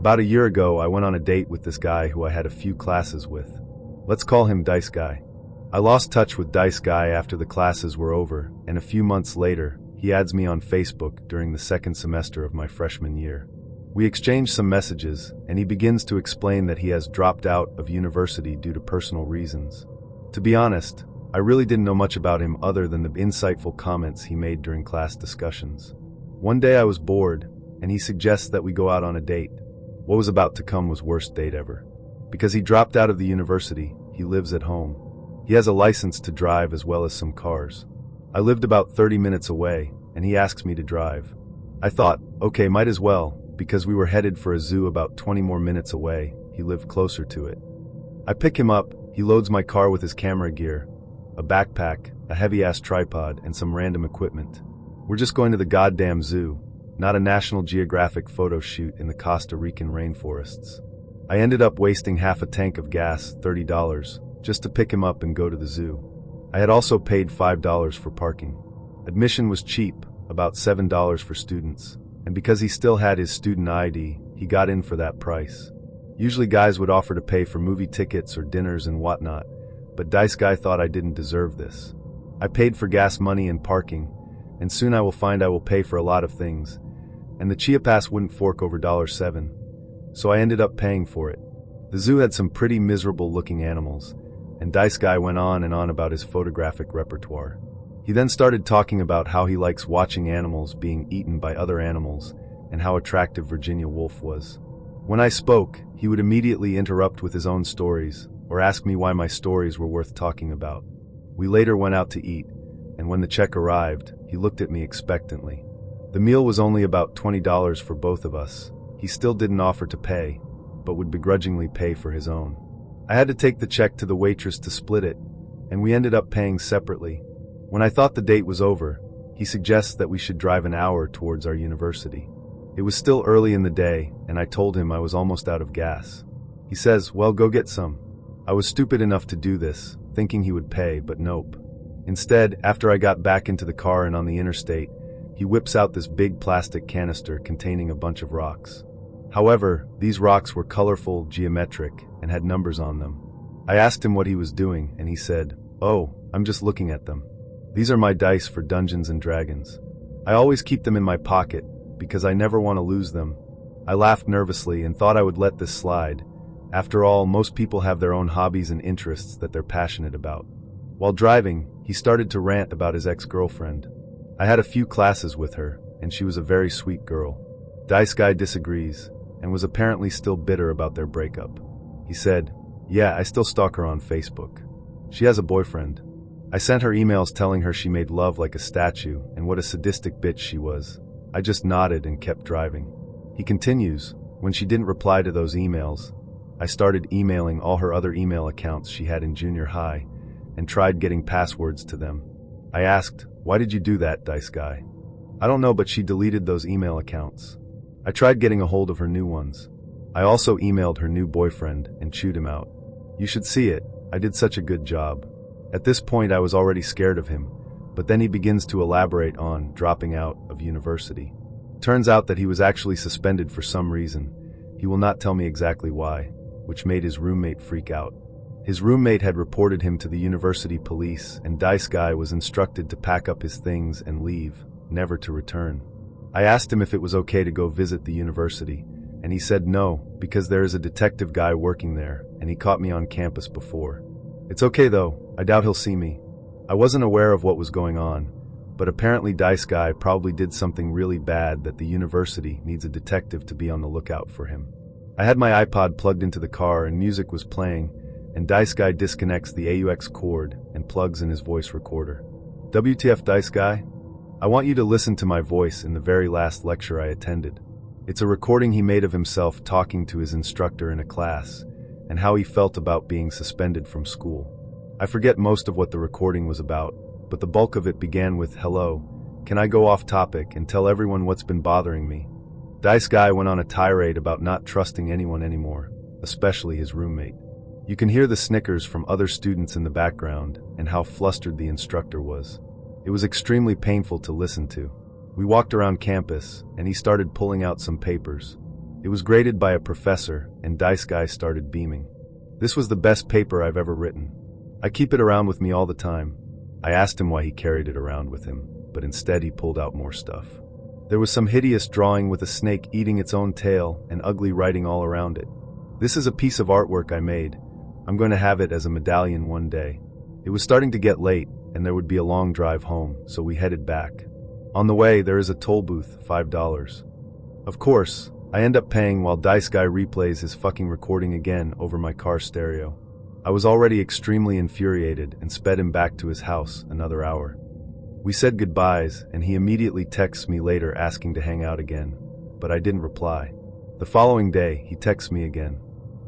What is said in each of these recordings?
About a year ago, I went on a date with this guy who I had a few classes with. Let's call him Dice Guy. I lost touch with Dice Guy after the classes were over, and a few months later, he adds me on Facebook during the second semester of my freshman year. We exchange some messages, and he begins to explain that he has dropped out of university due to personal reasons. To be honest, I really didn't know much about him other than the insightful comments he made during class discussions. One day I was bored, and he suggests that we go out on a date. What was about to come was worst date ever. Because he dropped out of the university, he lives at home. He has a license to drive as well as some cars. I lived about 30 minutes away, and he asks me to drive. I thought, okay, might as well, because we were headed for a zoo about 20 more minutes away. He lived closer to it. I pick him up, he loads my car with his camera gear, a backpack, a heavy-ass tripod, and some random equipment. We're just going to the goddamn zoo, not a National Geographic photo shoot in the Costa Rican rainforests. I ended up wasting half a tank of gas, $30, just to pick him up and go to the zoo. I had also paid $5 for parking. Admission was cheap, about $7 for students, and because he still had his student ID, he got in for that price. Usually guys would offer to pay for movie tickets or dinners and whatnot, but Dice Guy thought I didn't deserve this. I paid for gas money and parking, and soon I will find I will pay for a lot of things, and the Chia Pass wouldn't fork over $7, so I ended up paying for it. The zoo had some pretty miserable looking animals, and Dice Guy went on and on about his photographic repertoire. He then started talking about how he likes watching animals being eaten by other animals and how attractive Virginia Woolf was. When I spoke, he would immediately interrupt with his own stories or ask me why my stories were worth talking about. We later went out to eat, and when the check arrived, he looked at me expectantly. The meal was only about $20 for both of us. He still didn't offer to pay, but would begrudgingly pay for his own. I had to take the check to the waitress to split it, and we ended up paying separately. When I thought the date was over, he suggests that we should drive an hour towards our university. It was still early in the day, and I told him I was almost out of gas. He says, well, go get some. I was stupid enough to do this, thinking he would pay, but nope. Instead, after I got back into the car and on the interstate, he whips out this big plastic canister containing a bunch of rocks. However, these rocks were colorful, geometric, and had numbers on them. I asked him what he was doing, and he said, oh, I'm just looking at them. These are my dice for Dungeons and Dragons. I always keep them in my pocket, because I never want to lose them. I laughed nervously and thought I would let this slide. After all, most people have their own hobbies and interests that they're passionate about. While driving, he started to rant about his ex-girlfriend. I had a few classes with her, and she was a very sweet girl. Dice Guy disagrees, and was apparently still bitter about their breakup. He said, yeah, I still stalk her on Facebook. She has a boyfriend. I sent her emails telling her she made love like a statue and what a sadistic bitch she was. I just nodded and kept driving. He continues, when she didn't reply to those emails, I started emailing all her other email accounts she had in junior high and tried getting passwords to them. I asked, why did you do that, Dice Guy? I don't know, but she deleted those email accounts. I tried getting a hold of her new ones. I also emailed her new boyfriend and chewed him out. You should see it. I did such a good job. At this point I was already scared of him, but then he begins to elaborate on dropping out of university. Turns out that he was actually suspended for some reason. He will not tell me exactly why, which made his roommate freak out. His roommate had reported him to the university police, and Dice Guy was instructed to pack up his things and leave, never to return. I asked him if it was okay to go visit the university, and he said no, because there is a detective guy working there, and he caught me on campus before. It's okay though, I doubt he'll see me. I wasn't aware of what was going on, but apparently Dice Guy probably did something really bad that the university needs a detective to be on the lookout for him. I had my iPod plugged into the car and music was playing, and Dice Guy disconnects the AUX cord and plugs in his voice recorder. WTF, Dice Guy? I want you to listen to my voice in the very last lecture I attended. It's a recording he made of himself talking to his instructor in a class, and how he felt about being suspended from school. I forget most of what the recording was about, but the bulk of it began with, hello, can I go off topic and tell everyone what's been bothering me? Dice Guy went on a tirade about not trusting anyone anymore, especially his roommate. You can hear the snickers from other students in the background and how flustered the instructor was. It was extremely painful to listen to. We walked around campus, and he started pulling out some papers. It was graded by a professor, and Dice Guy started beaming. This was the best paper I've ever written. I keep it around with me all the time. I asked him why he carried it around with him, but instead he pulled out more stuff. There was some hideous drawing with a snake eating its own tail and ugly writing all around it. This is a piece of artwork I made. I'm going to have it as a medallion one day. It was starting to get late, and there would be a long drive home, so we headed back. On the way, there is a toll booth, $5. Of course, I end up paying while Dice Guy replays his fucking recording again over my car stereo. I was already extremely infuriated and sped him back to his house another hour. We said goodbyes, and he immediately texts me later asking to hang out again, but I didn't reply. The following day, he texts me again.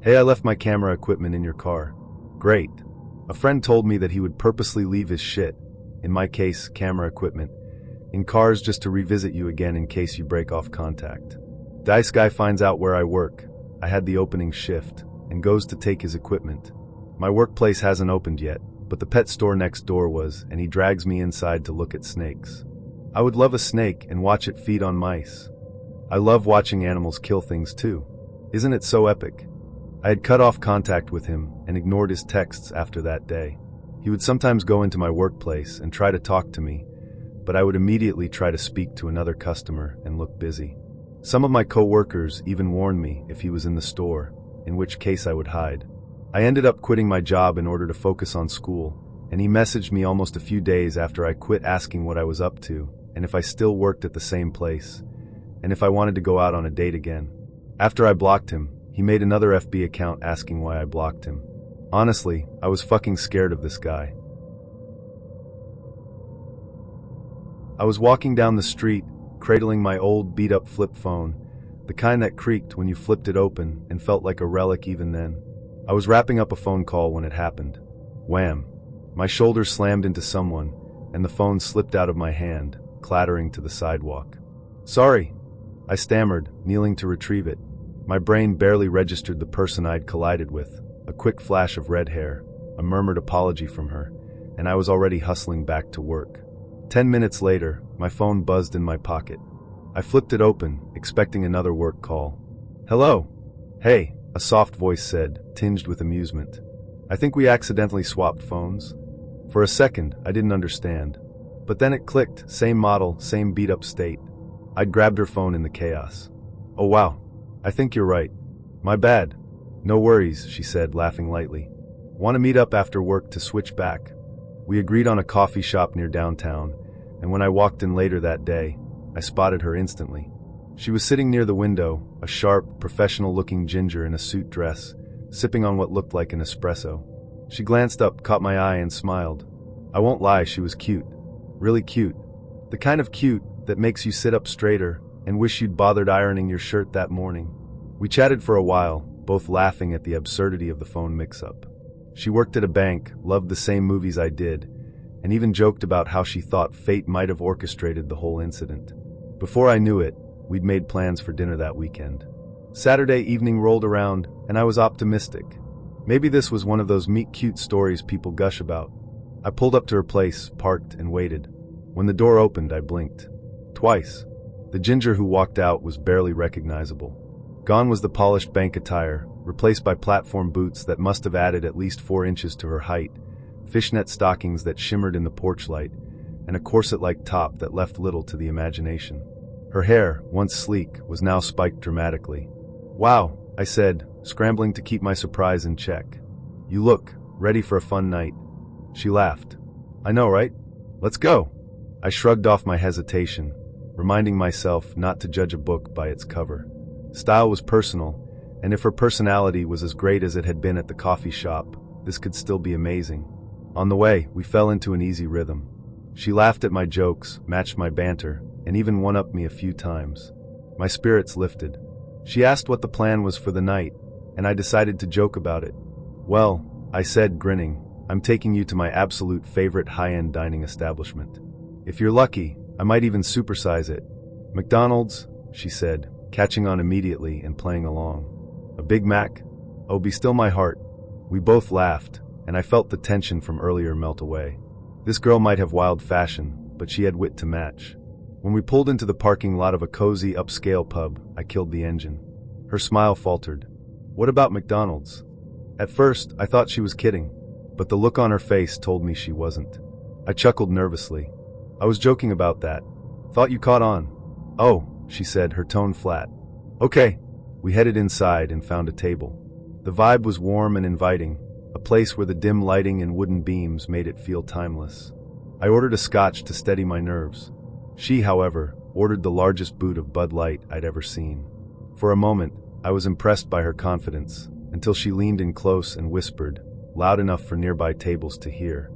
Hey, I left my camera equipment in your car. Great. A friend told me that he would purposely leave his shit, in my case, camera equipment, in cars just to revisit you again in case you break off contact. Dice Guy finds out where I work. I had the opening shift, and goes to take his equipment. My workplace hasn't opened yet, but the pet store next door was, and he drags me inside to look at snakes. I would love a snake and watch it feed on mice. I love watching animals kill things too. Isn't it so epic? I had cut off contact with him and ignored his texts after that day. He would sometimes go into my workplace and try to talk to me, but I would immediately try to speak to another customer and look busy. Some of my co-workers even warned me if he was in the store, in which case I would hide. I ended up quitting my job in order to focus on school, and he messaged me almost a few days after I quit asking what I was up to, and if I still worked at the same place, and if I wanted to go out on a date again. After I blocked him, he made another FB account asking why I blocked him. Honestly, I was fucking scared of this guy. I was walking down the street, cradling my old beat-up flip phone, the kind that creaked when you flipped it open and felt like a relic even then. I was wrapping up a phone call when it happened. Wham! My shoulder slammed into someone, and the phone slipped out of my hand, clattering to the sidewalk. Sorry, I stammered, kneeling to retrieve it. My brain barely registered the person I'd collided with, a quick flash of red hair, a murmured apology from her, and I was already hustling back to work. 10 minutes later, my phone buzzed in my pocket. I flipped it open, expecting another work call. Hello? Hey, a soft voice said, tinged with amusement. I think we accidentally swapped phones. For a second, I didn't understand. But then it clicked, same model, same beat-up state. I'd grabbed her phone in the chaos. Oh wow, I think you're right. My bad. No worries, she said, laughing lightly. Want to meet up after work to switch back? We agreed on a coffee shop near downtown, and when I walked in later that day, I spotted her instantly. She was sitting near the window, a sharp, professional-looking ginger in a suit dress, sipping on what looked like an espresso. She glanced up, caught my eye, and smiled. I won't lie, she was cute. Really cute. The kind of cute that makes you sit up straighter and wish you'd bothered ironing your shirt that morning. We chatted for a while, both laughing at the absurdity of the phone mix-up. She worked at a bank, loved the same movies I did, and even joked about how she thought fate might have orchestrated the whole incident. Before I knew it, we'd made plans for dinner that weekend. Saturday evening rolled around, and I was optimistic. Maybe this was one of those meet-cute stories people gush about. I pulled up to her place, parked, and waited. When the door opened, I blinked. Twice. The ginger who walked out was barely recognizable. Gone was the polished bank attire, replaced by platform boots that must have added at least 4 inches to her height, fishnet stockings that shimmered in the porch light, and a corset-like top that left little to the imagination. Her hair, once sleek, was now spiked dramatically. Wow, I said, scrambling to keep my surprise in check. You look ready for a fun night. She laughed. I know, right? Let's go. I shrugged off my hesitation, reminding myself not to judge a book by its cover. Style was personal, and if her personality was as great as it had been at the coffee shop, this could still be amazing. On the way, we fell into an easy rhythm. She laughed at my jokes, matched my banter, and even one-upped me a few times. My spirits lifted. She asked what the plan was for the night, and I decided to joke about it. Well, I said, grinning, I'm taking you to my absolute favorite high-end dining establishment. If you're lucky, I might even supersize it. McDonald's, she said, catching on immediately and playing along. A Big Mac? Oh, be still my heart. We both laughed, and I felt the tension from earlier melt away. This girl might have wild fashion, but she had wit to match. When we pulled into the parking lot of a cozy upscale pub, I killed the engine. Her smile faltered. What about McDonald's? At first, I thought she was kidding, but the look on her face told me she wasn't. I chuckled nervously. I was joking about that. Thought you caught on. Oh, she said, her tone flat. Okay. We headed inside and found a table. The vibe was warm and inviting, a place where the dim lighting and wooden beams made it feel timeless. I ordered a scotch to steady my nerves. She, however, ordered the largest boot of Bud Light I'd ever seen. For a moment, I was impressed by her confidence, until she leaned in close and whispered, loud enough for nearby tables to hear.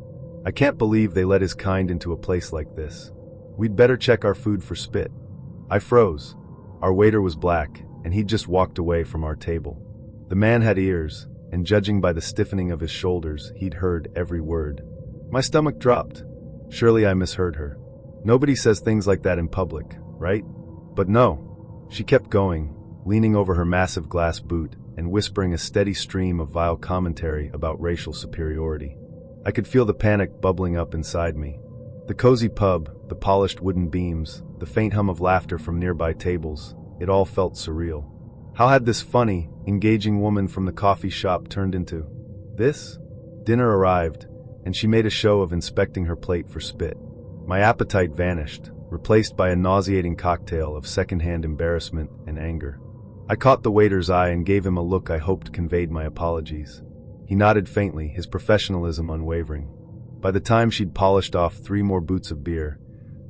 I can't believe they let his kind into a place like this. We'd better check our food for spit. I froze. Our waiter was black, and he'd just walked away from our table. The man had ears, and judging by the stiffening of his shoulders, he'd heard every word. My stomach dropped. Surely I misheard her. Nobody says things like that in public, right? But no. She kept going, leaning over her massive glass boot and whispering a steady stream of vile commentary about racial superiority. I could feel the panic bubbling up inside me. The cozy pub, the polished wooden beams, the faint hum of laughter from nearby tables, it all felt surreal. How had this funny, engaging woman from the coffee shop turned into this? Dinner arrived, and she made a show of inspecting her plate for spit. My appetite vanished, replaced by a nauseating cocktail of secondhand embarrassment and anger. I caught the waiter's eye and gave him a look I hoped conveyed my apologies. He nodded faintly, his professionalism unwavering. By the time she'd polished off 3 more boots of beer,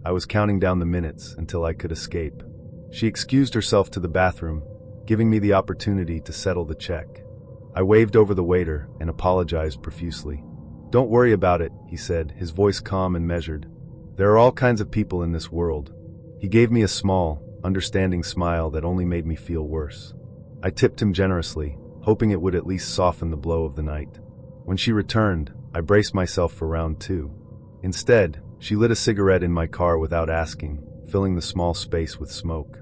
I was counting down the minutes until I could escape. She excused herself to the bathroom, giving me the opportunity to settle the check. I waved over the waiter and apologized profusely. Don't worry about it, he said, his voice calm and measured. There are all kinds of people in this world. He gave me a small, understanding smile that only made me feel worse. I tipped him generously, hoping it would at least soften the blow of the night. When she returned, I braced myself for round 2. Instead, she lit a cigarette in my car without asking, filling the small space with smoke.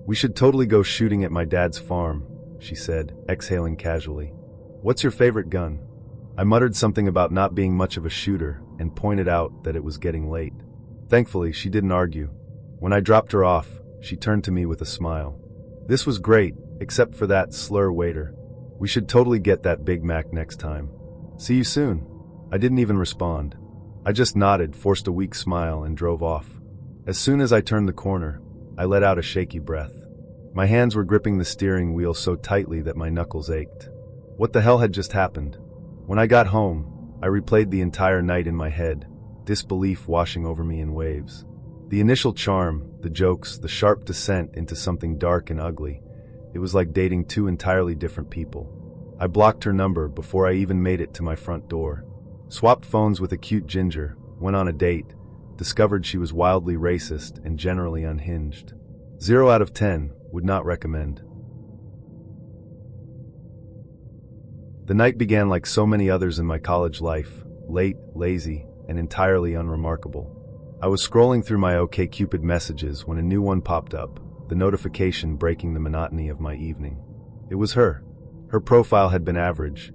We should totally go shooting at my dad's farm, she said, exhaling casually. What's your favorite gun? I muttered something about not being much of a shooter and pointed out that it was getting late. Thankfully, she didn't argue. When I dropped her off, she turned to me with a smile. This was great, except for that slur waiter. We should totally get that Big Mac next time. See you soon. I didn't even respond. I just nodded, forced a weak smile, and drove off. As soon as I turned the corner, I let out a shaky breath. My hands were gripping the steering wheel so tightly that my knuckles ached. What the hell had just happened? When I got home, I replayed the entire night in my head, disbelief washing over me in waves. The initial charm, the jokes, the sharp descent into something dark and ugly. It was like dating 2 entirely different people. I blocked her number before I even made it to my front door. Swapped phones with a cute ginger, went on a date, discovered she was wildly racist and generally unhinged. 0 out of 10, would not recommend. The night began like so many others in my college life, late, lazy, and entirely unremarkable. I was scrolling through my OkCupid messages when a new one popped up, the notification breaking the monotony of my evening. It was her. Her profile had been average,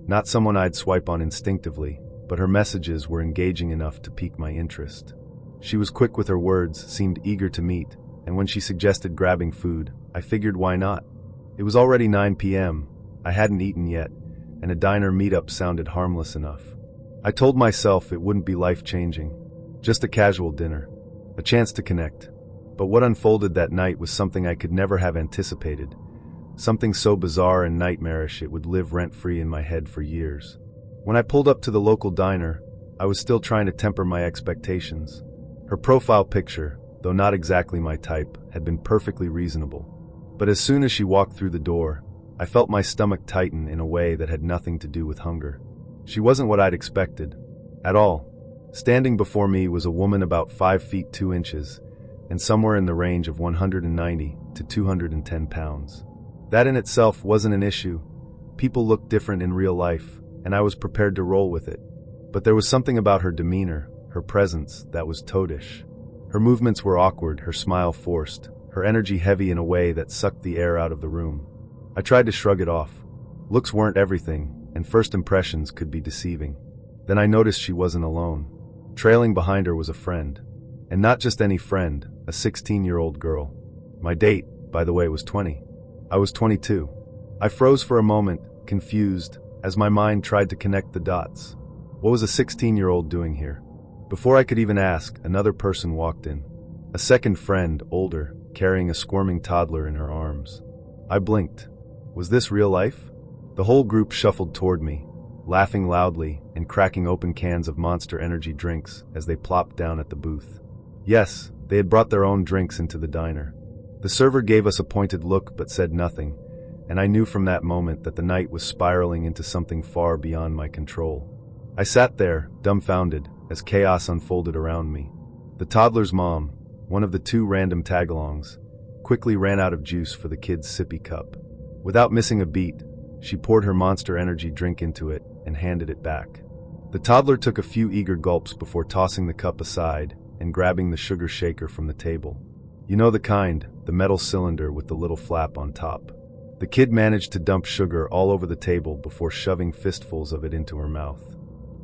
not someone I'd swipe on instinctively, but her messages were engaging enough to pique my interest. She was quick with her words, seemed eager to meet, and when she suggested grabbing food, I figured why not. It was already 9 p.m., I hadn't eaten yet, and a diner meetup sounded harmless enough. I told myself it wouldn't be life-changing, just a casual dinner, a chance to connect. But what unfolded that night was something I could never have anticipated, something so bizarre and nightmarish it would live rent-free in my head for years. When I pulled up to the local diner, I was still trying to temper my expectations. Her profile picture, though not exactly my type, had been perfectly reasonable. But as soon as she walked through the door, I felt my stomach tighten in a way that had nothing to do with hunger. She wasn't what I'd expected, at all. Standing before me was a woman about 5 feet 2 inches, and somewhere in the range of 190 to 210 pounds. That in itself wasn't an issue. People looked different in real life, and I was prepared to roll with it. But there was something about her demeanor, her presence, that was toadish. Her movements were awkward, her smile forced, her energy heavy in a way that sucked the air out of the room. I tried to shrug it off. Looks weren't everything, and first impressions could be deceiving. Then I noticed she wasn't alone. Trailing behind her was a friend. And not just any friend, a 16-year-old girl. My date, by the way, was 20. I was 22. I froze for a moment, confused, as my mind tried to connect the dots. What was a 16-year-old doing here? Before I could even ask, another person walked in. A second friend, older, carrying a squirming toddler in her arms. I blinked. Was this real life? The whole group shuffled toward me, laughing loudly and cracking open cans of Monster Energy drinks as they plopped down at the booth. Yes, they had brought their own drinks into the diner. The server gave us a pointed look but said nothing, and I knew from that moment that the night was spiraling into something far beyond my control. I sat there, dumbfounded, as chaos unfolded around me. The toddler's mom, one of the two random tagalongs, quickly ran out of juice for the kid's sippy cup. Without missing a beat, she poured her Monster Energy drink into it and handed it back. The toddler took a few eager gulps before tossing the cup aside and grabbing the sugar shaker from the table. You know the kind, the metal cylinder with the little flap on top. The kid managed to dump sugar all over the table before shoving fistfuls of it into her mouth.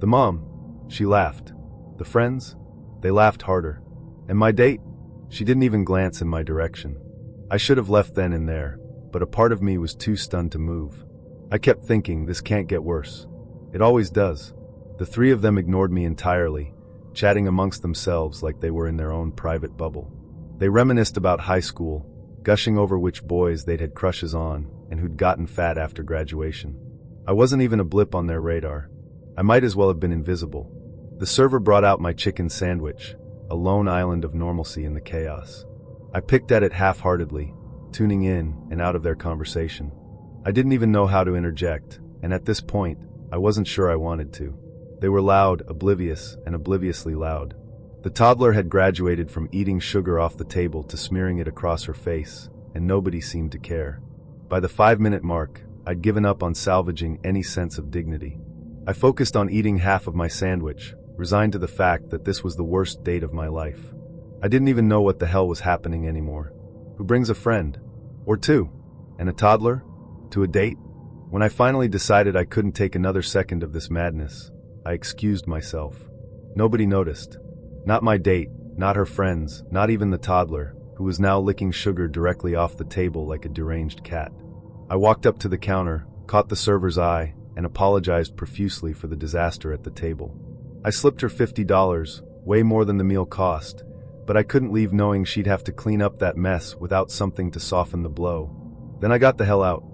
The mom, she laughed. The friends, they laughed harder. And my date? She didn't even glance in my direction. I should have left then and there, but a part of me was too stunned to move. I kept thinking, this can't get worse. It always does. The three of them ignored me entirely, chatting amongst themselves like they were in their own private bubble. They reminisced about high school, gushing over which boys they'd had crushes on and who'd gotten fat after graduation. I wasn't even a blip on their radar. I might as well have been invisible. The server brought out my chicken sandwich, a lone island of normalcy in the chaos. I picked at it half-heartedly, tuning in and out of their conversation. I didn't even know how to interject, and at this point, I wasn't sure I wanted to. They were loud, oblivious, and obliviously loud. The toddler had graduated from eating sugar off the table to smearing it across her face, and nobody seemed to care. By the 5-minute mark, I'd given up on salvaging any sense of dignity. I focused on eating half of my sandwich, resigned to the fact that this was the worst date of my life. I didn't even know what the hell was happening anymore. Who brings a friend? Or two? And a toddler? To a date? When I finally decided I couldn't take another second of this madness, I excused myself. Nobody noticed. Not my date, not her friends, not even the toddler, who was now licking sugar directly off the table like a deranged cat. I walked up to the counter, caught the server's eye, and apologized profusely for the disaster at the table. I slipped her $50, way more than the meal cost, but I couldn't leave knowing she'd have to clean up that mess without something to soften the blow. Then I got the hell out.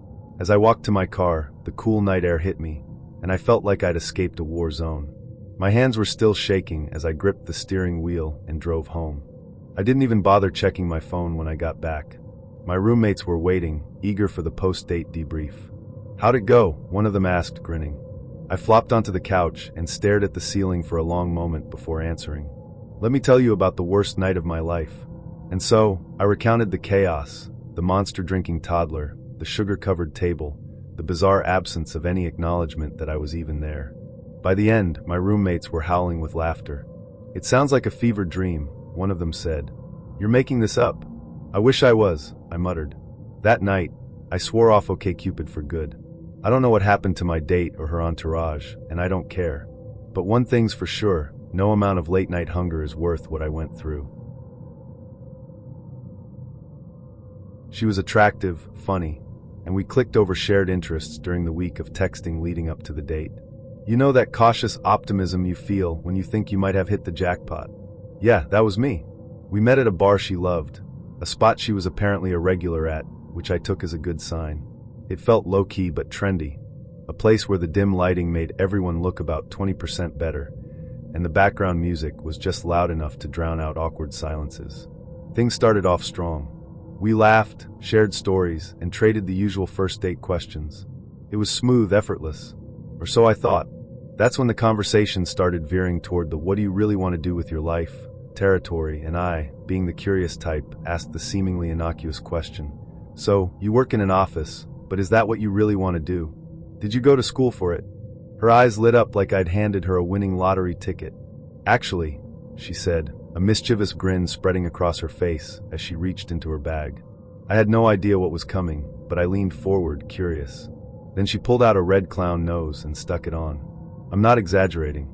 As I walked to my car, the cool night air hit me, and I felt like I'd escaped a war zone. My hands were still shaking as I gripped the steering wheel and drove home. I didn't even bother checking my phone when I got back. My roommates were waiting, eager for the post-date debrief. "How'd it go?" one of them asked, grinning. I flopped onto the couch and stared at the ceiling for a long moment before answering. "Let me tell you about the worst night of my life." And so, I recounted the chaos, the monster-drinking toddler, the sugar-covered table, the bizarre absence of any acknowledgement that I was even there. By the end, my roommates were howling with laughter. "It sounds like a fever dream," one of them said. "You're making this up." "I wish I was," I muttered. That night, I swore off OkCupid for good. I don't know what happened to my date or her entourage, and I don't care. But one thing's for sure, no amount of late-night hunger is worth what I went through. She was attractive, funny, and we clicked over shared interests during the week of texting leading up to the date. You know that cautious optimism you feel when you think you might have hit the jackpot? Yeah, that was me. We met at a bar she loved, a spot she was apparently a regular at, which I took as a good sign. It felt low-key but trendy, a place where the dim lighting made everyone look about 20% better, and the background music was just loud enough to drown out awkward silences. Things started off strong. We laughed, shared stories, and traded the usual first-date questions. It was smooth, effortless. Or so I thought. That's when the conversation started veering toward the "what do you really want to do with your life" territory, and I, being the curious type, asked the seemingly innocuous question. "So, you work in an office, but is that what you really want to do? Did you go to school for it?" Her eyes lit up like I'd handed her a winning lottery ticket. "Actually," she said, a mischievous grin spreading across her face as she reached into her bag. I had no idea what was coming, but I leaned forward, curious. Then she pulled out a red clown nose and stuck it on. I'm not exaggerating.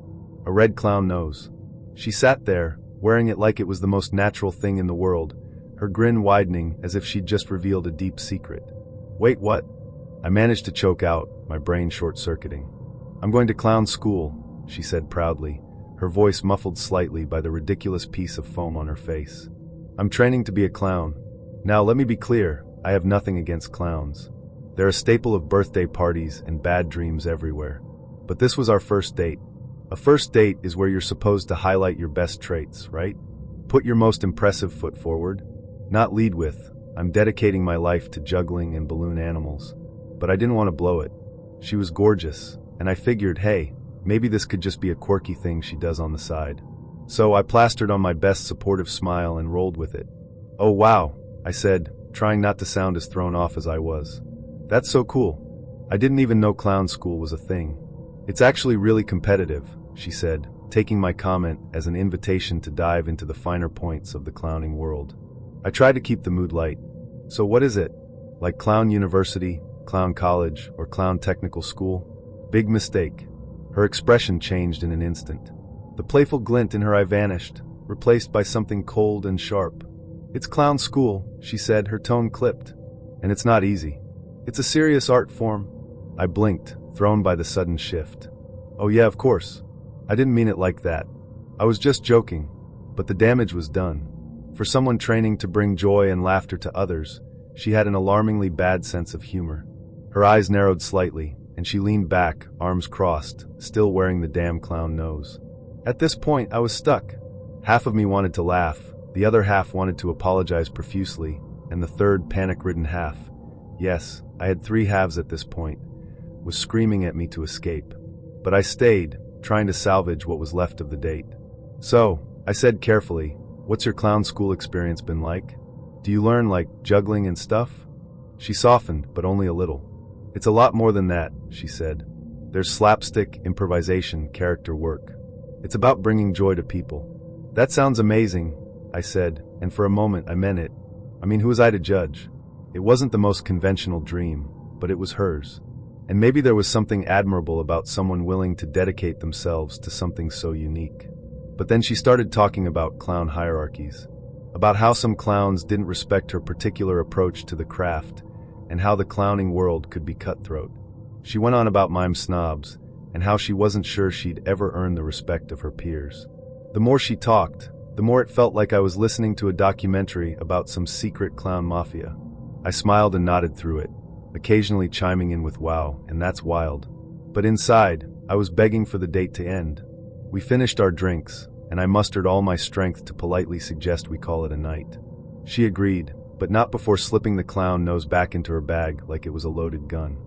A red clown nose. She sat there, wearing it like it was the most natural thing in the world, her grin widening as if she'd just revealed a deep secret. Wait, what? I managed to choke out, my brain short-circuiting. I'm going to clown school, she said proudly, her voice muffled slightly by the ridiculous piece of foam on her face. I'm training to be a clown. Now, let me be clear, I have nothing against clowns. They're a staple of birthday parties and bad dreams everywhere. But this was our first date. A first date is where you're supposed to highlight your best traits, right? Put your most impressive foot forward. Not lead with, I'm dedicating my life to juggling and balloon animals. But I didn't want to blow it. She was gorgeous, and I figured, hey, maybe this could just be a quirky thing she does on the side. So I plastered on my best supportive smile and rolled with it. Oh wow, I said, trying not to sound as thrown off as I was. That's so cool. I didn't even know clown school was a thing. It's actually really competitive, she said, taking my comment as an invitation to dive into the finer points of the clowning world. I tried to keep the mood light. So what is it? Like clown university, clown college, or clown technical school? Big mistake. Her expression changed in an instant. The playful glint in her eye vanished, replaced by something cold and sharp. It's clown school, she said, her tone clipped. And it's not easy. It's a serious art form. I blinked, thrown by the sudden shift. Oh yeah, of course. I didn't mean it like that. I was just joking. But the damage was done. For someone training to bring joy and laughter to others, she had an alarmingly bad sense of humor. Her eyes narrowed slightly, and she leaned back, arms crossed, still wearing the damn clown nose. At this point, I was stuck. Half of me wanted to laugh, the other half wanted to apologize profusely, and the third panic-ridden half, yes, I had three halves at this point, was screaming at me to escape. But I stayed, trying to salvage what was left of the date. So, I said carefully, what's your clown school experience been like? Do you learn, like, juggling and stuff? She softened, but only a little. It's a lot more than that, she said. There's slapstick, improvisation, character work. It's about bringing joy to people. That sounds amazing, I said, and for a moment I meant it. I mean, who was I to judge? It wasn't the most conventional dream, but it was hers. And maybe there was something admirable about someone willing to dedicate themselves to something so unique. But then she started talking about clown hierarchies, about how some clowns didn't respect her particular approach to the craft, and how the clowning world could be cutthroat. She went on about mime snobs, and how she wasn't sure she'd ever earn the respect of her peers. The more she talked, the more it felt like I was listening to a documentary about some secret clown mafia. I smiled and nodded through it, occasionally chiming in with wow, and that's wild. But inside, I was begging for the date to end. We finished our drinks, and I mustered all my strength to politely suggest we call it a night. She agreed, but not before slipping the clown nose back into her bag like it was a loaded gun.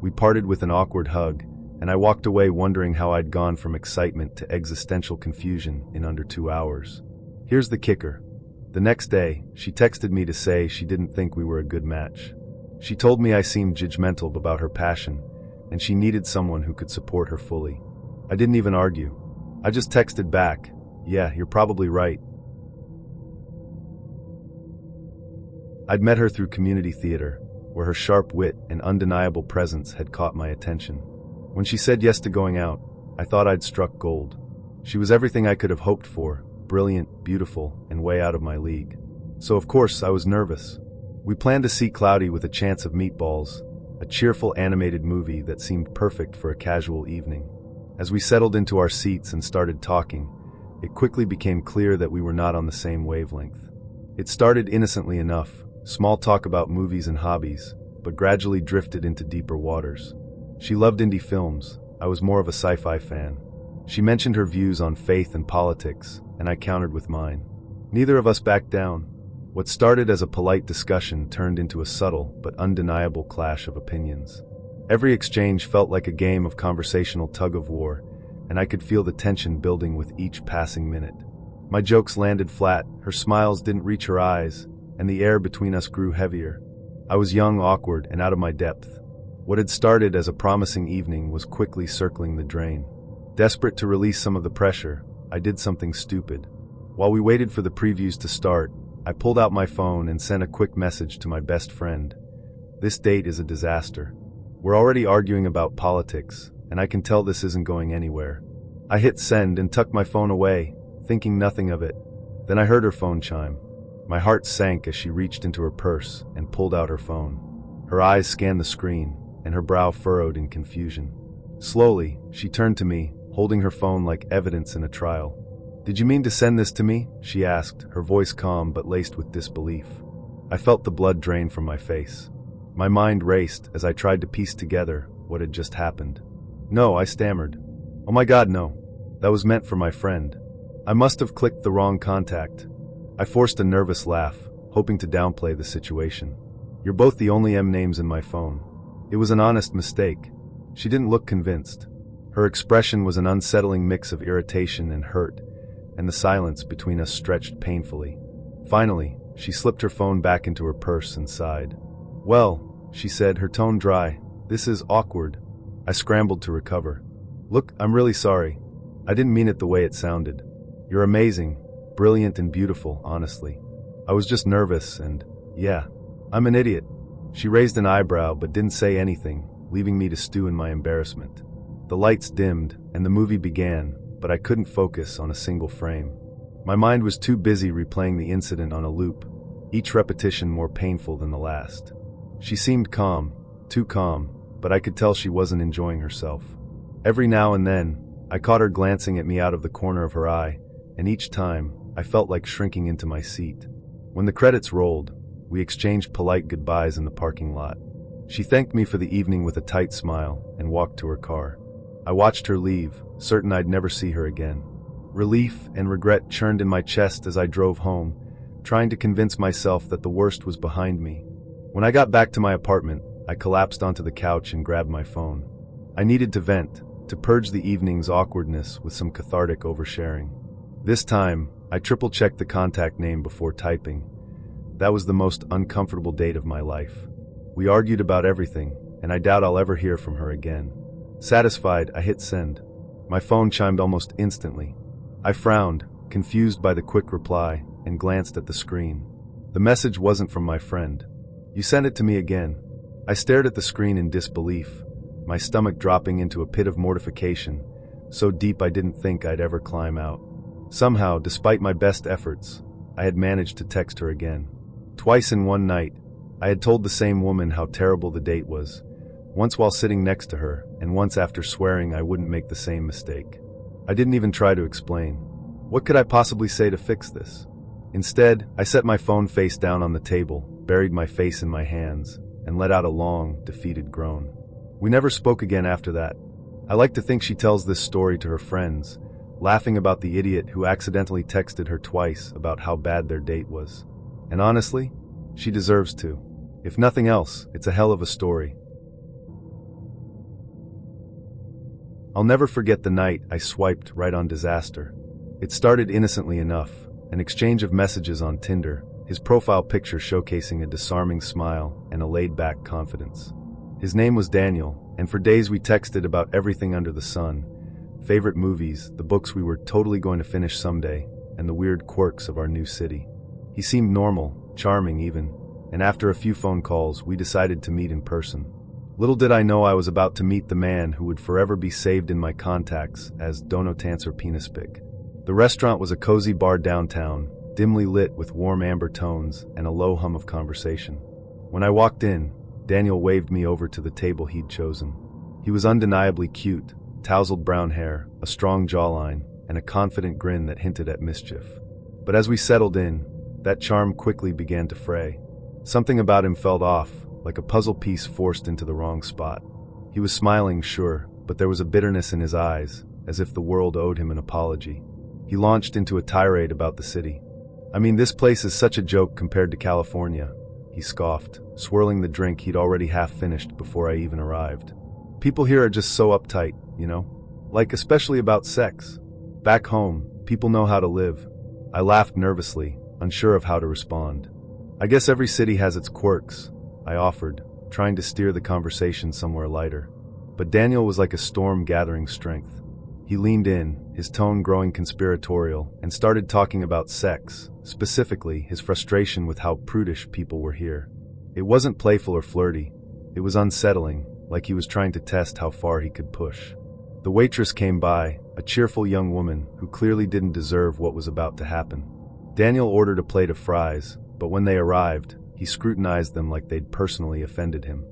We parted with an awkward hug, and I walked away wondering how I'd gone from excitement to existential confusion in under 2 hours. Here's the kicker. The next day, she texted me to say she didn't think we were a good match. She told me I seemed judgmental about her passion, and she needed someone who could support her fully. I didn't even argue. I just texted back, yeah, you're probably right. I'd met her through community theater, where her sharp wit and undeniable presence had caught my attention. When she said yes to going out, I thought I'd struck gold. She was everything I could have hoped for, brilliant, beautiful, and way out of my league. So of course I was nervous. We planned to see Cloudy with a Chance of Meatballs, a cheerful animated movie that seemed perfect for a casual evening. As we settled into our seats and started talking, it quickly became clear that we were not on the same wavelength. It started innocently enough, small talk about movies and hobbies, but gradually drifted into deeper waters. She loved indie films. I was more of a sci-fi fan. She mentioned her views on faith and politics, and I countered with mine. Neither of us backed down. What started as a polite discussion turned into a subtle but undeniable clash of opinions. Every exchange felt like a game of conversational tug-of-war, and I could feel the tension building with each passing minute. My jokes landed flat, her smiles didn't reach her eyes, and the air between us grew heavier. I was young, awkward, and out of my depth. What had started as a promising evening was quickly circling the drain. Desperate to release some of the pressure, I did something stupid. While we waited for the previews to start, I pulled out my phone and sent a quick message to my best friend. This date is a disaster. We're already arguing about politics, and I can tell this isn't going anywhere. I hit send and tucked my phone away, thinking nothing of it. Then I heard her phone chime. My heart sank as she reached into her purse and pulled out her phone. Her eyes scanned the screen, and her brow furrowed in confusion. Slowly, she turned to me, holding her phone like evidence in a trial. "Did you mean to send this to me?" she asked, her voice calm but laced with disbelief. I felt the blood drain from my face. My mind raced as I tried to piece together what had just happened. "No," I stammered. "Oh my God, no. That was meant for my friend. I must have clicked the wrong contact." I forced a nervous laugh, hoping to downplay the situation. "You're both the only M names in my phone. It was an honest mistake." She didn't look convinced. Her expression was an unsettling mix of irritation and hurt, and the silence between us stretched painfully. Finally, she slipped her phone back into her purse and sighed. "Well," she said, her tone dry, "this is awkward." I scrambled to recover. "Look, I'm really sorry. I didn't mean it the way it sounded. You're amazing, brilliant and beautiful, honestly. I was just nervous and, yeah, I'm an idiot." She raised an eyebrow but didn't say anything, leaving me to stew in my embarrassment. The lights dimmed, and the movie began, but I couldn't focus on a single frame. My mind was too busy replaying the incident on a loop, each repetition more painful than the last. She seemed calm, too calm, but I could tell she wasn't enjoying herself. Every now and then, I caught her glancing at me out of the corner of her eye, and each time, I felt like shrinking into my seat. When the credits rolled, we exchanged polite goodbyes in the parking lot. She thanked me for the evening with a tight smile and walked to her car. I watched her leave, certain I'd never see her again. Relief and regret churned in my chest as I drove home, trying to convince myself that the worst was behind me. When I got back to my apartment, I collapsed onto the couch and grabbed my phone. I needed to vent, to purge the evening's awkwardness with some cathartic oversharing. This time, I triple-checked the contact name before typing. That was the most uncomfortable date of my life. We argued about everything, and I doubt I'll ever hear from her again. Satisfied, I hit send. My phone chimed almost instantly. I frowned, confused by the quick reply, and glanced at the screen. The message wasn't from my friend. "You sent it to me again." I stared at the screen in disbelief, my stomach dropping into a pit of mortification, so deep I didn't think I'd ever climb out. Somehow, despite my best efforts, I had managed to text her again. Twice in one night, I had told the same woman how terrible the date was, once while sitting next to her, and once after swearing I wouldn't make the same mistake. I didn't even try to explain. What could I possibly say to fix this? Instead, I set my phone face down on the table, buried my face in my hands, and let out a long, defeated groan. We never spoke again after that. I like to think she tells this story to her friends, laughing about the idiot who accidentally texted her twice about how bad their date was. And honestly, she deserves to. If nothing else, it's a hell of a story. I'll never forget the night I swiped right on disaster. It started innocently enough, an exchange of messages on Tinder, his profile picture showcasing a disarming smile and a laid-back confidence. His name was Daniel, and for days we texted about everything under the sun, favorite movies, the books we were totally going to finish someday, and the weird quirks of our new city. He seemed normal, charming even, and after a few phone calls, we decided to meet in person. Little did I know I was about to meet the man who would forever be saved in my contacts as Donotancer Penispic. The restaurant was a cozy bar downtown, dimly lit with warm amber tones and a low hum of conversation. When I walked in, Daniel waved me over to the table he'd chosen. He was undeniably cute, tousled brown hair, a strong jawline, and a confident grin that hinted at mischief. But as we settled in, that charm quickly began to fray. Something about him felt off, like a puzzle piece forced into the wrong spot. He was smiling, sure, but there was a bitterness in his eyes, as if the world owed him an apology. He launched into a tirade about the city. "I mean, this place is such a joke compared to California," he scoffed, swirling the drink he'd already half finished before I even arrived. "People here are just so uptight, you know? Like, especially about sex. Back home, people know how to live." I laughed nervously, unsure of how to respond. "I guess every city has its quirks," I offered, trying to steer the conversation somewhere lighter. But Daniel was like a storm gathering strength. He leaned in, his tone growing conspiratorial, and started talking about sex, specifically his frustration with how prudish people were here. It wasn't playful or flirty. It was unsettling, like he was trying to test how far he could push. The waitress came by, a cheerful young woman who clearly didn't deserve what was about to happen. Daniel ordered a plate of fries, but when they arrived, He scrutinized them like they'd personally offended him.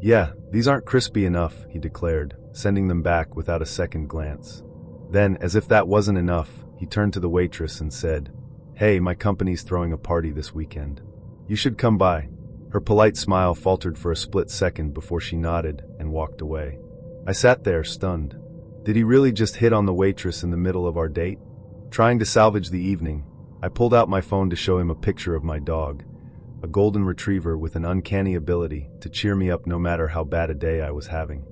"Yeah, these aren't crispy enough," he declared, sending them back without a second glance. Then, as if that wasn't enough, he turned to the waitress and said, "Hey, my company's throwing a party this weekend. You should come by." Her polite smile faltered for a split second before she nodded and walked away. I sat there, stunned. Did he really just hit on the waitress in the middle of our date? Trying to salvage the evening, I pulled out my phone to show him a picture of my dog, a golden retriever with an uncanny ability to cheer me up no matter how bad a day I was having.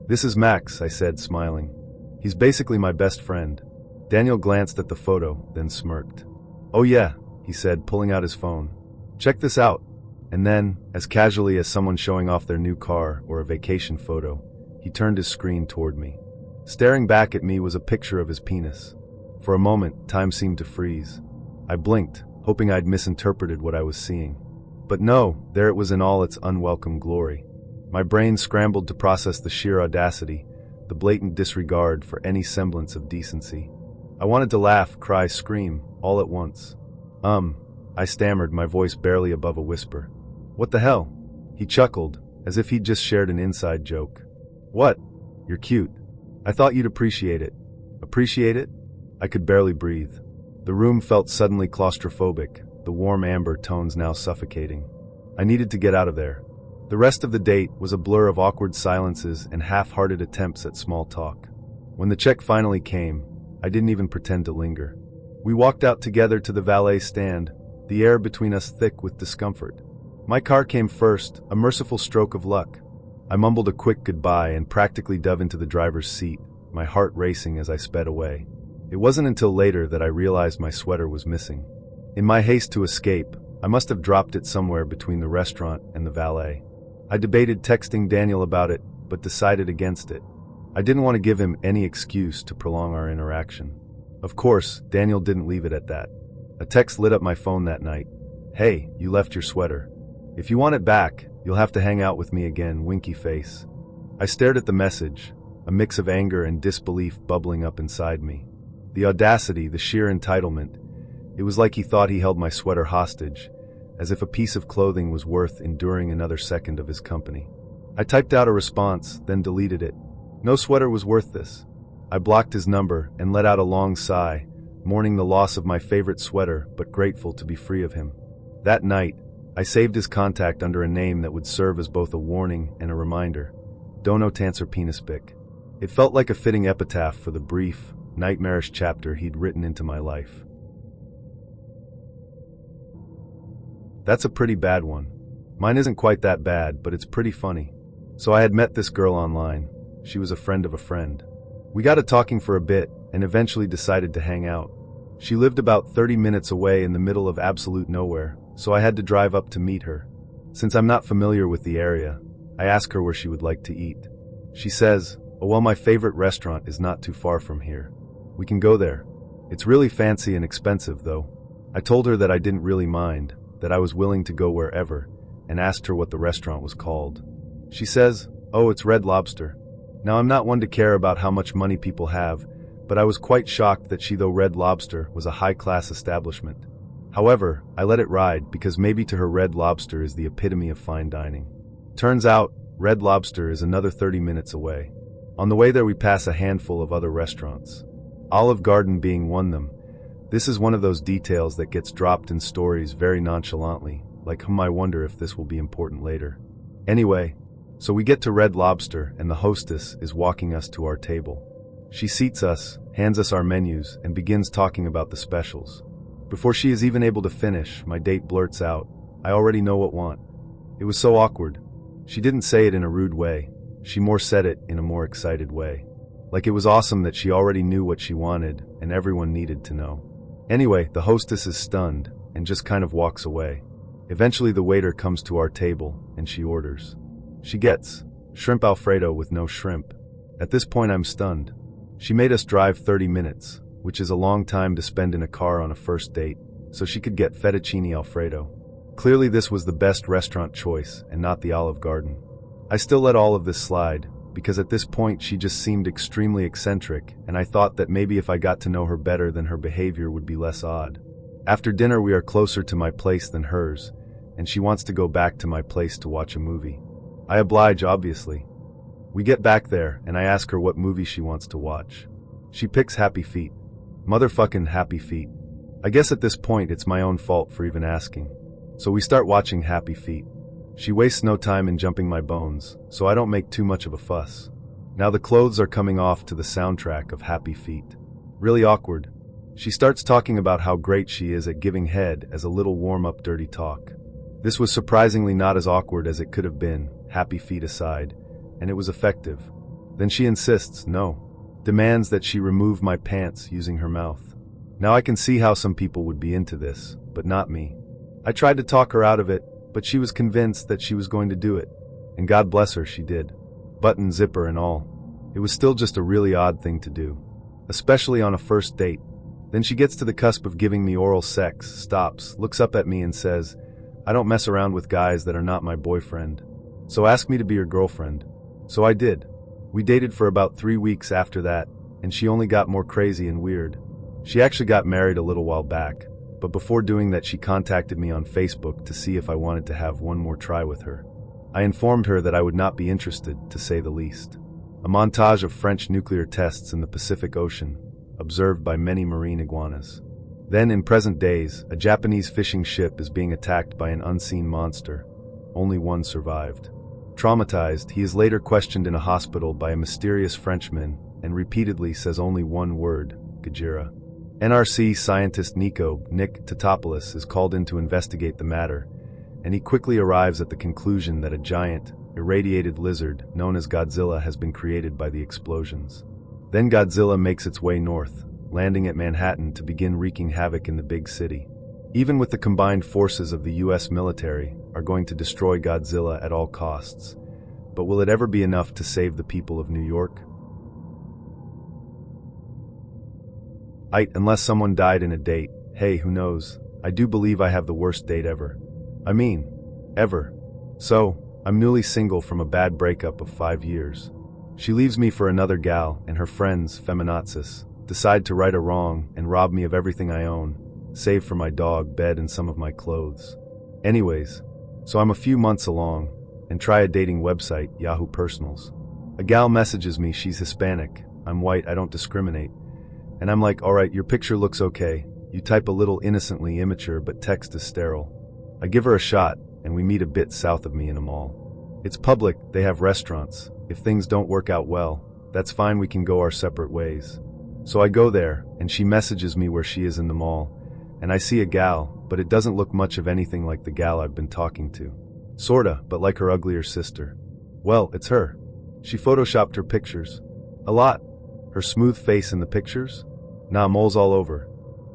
"This is Max," I said, smiling. "He's basically my best friend." Daniel glanced at the photo, then smirked. "Oh yeah," he said, pulling out his phone. "Check this out." And then, as casually as someone showing off their new car or a vacation photo, he turned his screen toward me. Staring back at me was a picture of his penis. For a moment, time seemed to freeze. I blinked, hoping I'd misinterpreted what I was seeing. But no, there it was in all its unwelcome glory. My brain scrambled to process the sheer audacity, the blatant disregard for any semblance of decency. I wanted to laugh, cry, scream, all at once. I stammered, my voice barely above a whisper. "What the hell?" He chuckled, as if he'd just shared an inside joke. "What? You're cute. I thought you'd appreciate it." "Appreciate it?" I could barely breathe. The room felt suddenly claustrophobic, the warm amber tones now suffocating. I needed to get out of there. The rest of the date was a blur of awkward silences and half-hearted attempts at small talk. When the check finally came, I didn't even pretend to linger. We walked out together to the valet stand, the air between us thick with discomfort. My car came first, a merciful stroke of luck. I mumbled a quick goodbye and practically dove into the driver's seat, my heart racing as I sped away. It wasn't until later that I realized my sweater was missing. In my haste to escape, I must have dropped it somewhere between the restaurant and the valet. I debated texting Daniel about it, but decided against it. I didn't want to give him any excuse to prolong our interaction. Of course, Daniel didn't leave it at that. A text lit up my phone that night. "Hey, you left your sweater. If you want it back, you'll have to hang out with me again, winky face." I stared at the message, a mix of anger and disbelief bubbling up inside me. The audacity, the sheer entitlement. It was like he thought he held my sweater hostage, as if a piece of clothing was worth enduring another second of his company. I typed out a response, then deleted it. No sweater was worth this. I blocked his number and let out a long sigh, mourning the loss of my favorite sweater, but grateful to be free of him. That night, I saved his contact under a name that would serve as both a warning and a reminder. Dono Tancer Penispic. It felt like a fitting epitaph for the brief, nightmarish chapter he'd written into my life. That's a pretty bad one. Mine isn't quite that bad, but it's pretty funny. So I had met this girl online. She was a friend of a friend. We got to talking for a bit, and eventually decided to hang out. She lived about 30 minutes away in the middle of absolute nowhere, so I had to drive up to meet her. Since I'm not familiar with the area, I ask her where she would like to eat. She says, "Oh well, my favorite restaurant is not too far from here. We can go there. It's really fancy and expensive though." I told her that I didn't really mind, that I was willing to go wherever, and asked her what the restaurant was called. She says, "Oh, it's Red Lobster." Now I'm not one to care about how much money people have, but I was quite shocked that though Red Lobster was a high-class establishment. However, I let it ride because maybe to her Red Lobster is the epitome of fine dining. Turns out, Red Lobster is another 30 minutes away. On the way there we pass a handful of other restaurants, Olive Garden being one of them. This is one of those details that gets dropped in stories very nonchalantly, like I wonder if this will be important later. Anyway, so we get to Red Lobster and the hostess is walking us to our table. She seats us, hands us our menus, and begins talking about the specials. Before she is even able to finish, my date blurts out, "I already know what want." It was so awkward. She didn't say it in a rude way. She more said it in a more excited way. Like it was awesome that she already knew what she wanted, and everyone needed to know. Anyway, the hostess is stunned, and just kind of walks away. Eventually the waiter comes to our table, and she orders. She gets shrimp Alfredo with no shrimp. At this point I'm stunned. She made us drive 30 minutes, which is a long time to spend in a car on a first date, so she could get fettuccine Alfredo. Clearly this was the best restaurant choice, and not the Olive Garden. I still let all of this slide, because at this point she just seemed extremely eccentric, and I thought that maybe if I got to know her better then her behavior would be less odd. After dinner we are closer to my place than hers, and she wants to go back to my place to watch a movie. I oblige, obviously. We get back there, and I ask her what movie she wants to watch. She picks Happy Feet. Motherfucking Happy Feet. I guess at this point it's my own fault for even asking. So we start watching Happy Feet. She wastes no time in jumping my bones, so I don't make too much of a fuss. Now the clothes are coming off to the soundtrack of Happy Feet. Really awkward. She starts talking about how great she is at giving head as a little warm-up dirty talk. This was surprisingly not as awkward as it could have been, Happy Feet aside, and it was effective. Then she insists, no, demands that she remove my pants using her mouth. Now I can see how some people would be into this, but not me. I tried to talk her out of it, but she was convinced that she was going to do it. And God bless her, she did. Button, zipper, and all. It was still just a really odd thing to do. Especially on a first date. Then she gets to the cusp of giving me oral sex, stops, looks up at me and says, I don't mess around with guys that are not my boyfriend. So ask me to be your girlfriend. So I did. We dated for about 3 weeks after that, and she only got more crazy and weird. She actually got married a little while back, but before doing that she contacted me on Facebook to see if I wanted to have one more try with her. I informed her that I would not be interested, to say the least. A montage of French nuclear tests in the Pacific Ocean, observed by many marine iguanas. Then, in present days, a Japanese fishing ship is being attacked by an unseen monster. Only one survived. Traumatized, he is later questioned in a hospital by a mysterious Frenchman and repeatedly says only one word, Gajira. NRC scientist Nick Tatopoulos is called in to investigate the matter, and he quickly arrives at the conclusion that a giant, irradiated lizard known as Godzilla has been created by the explosions. Then Godzilla makes its way north, landing at Manhattan to begin wreaking havoc in the big city. Even with the combined forces of the US military are going to destroy Godzilla at all costs. But will it ever be enough to save the people of New York? Unless someone died in a date. Hey, who knows? I do believe I have the worst date ever. I mean, ever. So, I'm newly single from a bad breakup of 5 years. She leaves me for another gal, and her friends, feminazis, decide to right a wrong and rob me of everything I own, save for my dog, bed, and some of my clothes. Anyways, so I'm a few months along, and try a dating website, Yahoo Personals. A gal messages me she's Hispanic, I'm white, I don't discriminate. And I'm like, alright, your picture looks okay. You type a little innocently immature, but text is sterile. I give her a shot, and we meet a bit south of me in a mall. It's public, they have restaurants. If things don't work out well, that's fine, we can go our separate ways. So I go there, and she messages me where she is in the mall, and I see a gal, but it doesn't look much of anything like the gal I've been talking to. Sorta, but like her uglier sister. Well, it's her. She photoshopped her pictures. A lot. Her smooth face in the pictures? Nah, moles all over.